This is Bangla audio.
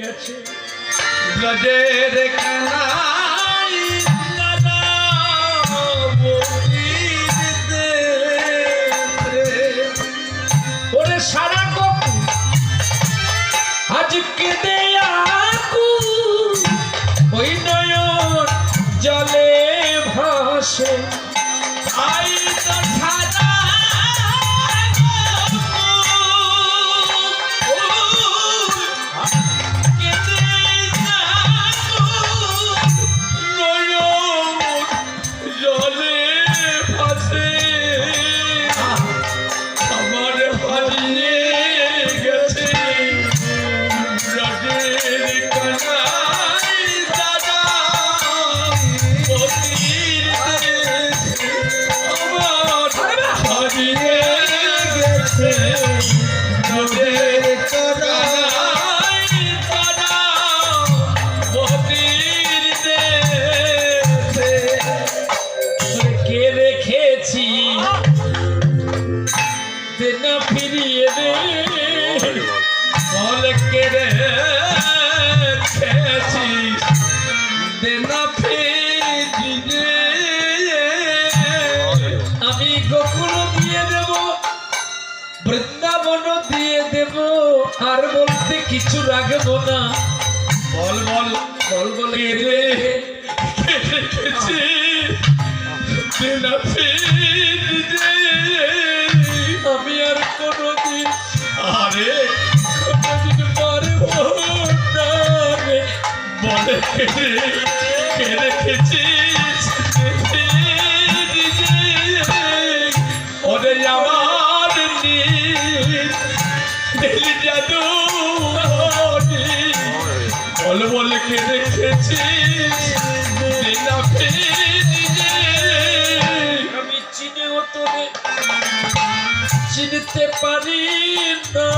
গেছে ব্রজের কানাই দাদা ওরে সারা গপু আজকে দেয়াকু ওই নয়ন জলে ভাসে আই তো সারা ফিরিয়ে দে বল কে রেখেছিস দেনা ফিরিয়ে আমি গোকুল দিয়ে দেব বৃন্দাবন দিয়ে দেব আর বলতে কিছু রাখবো না বল বল বল বল কে রেখেছিস দেনা ফিরিয়ে আমি আর কোনদিন আরে কোনদিন পারবো না বলে কে রেখেছিস ওরে আমার নীল জাদু বল বল কে রেখেছিস আমি চিনেও তোরে চিনতে পারি না।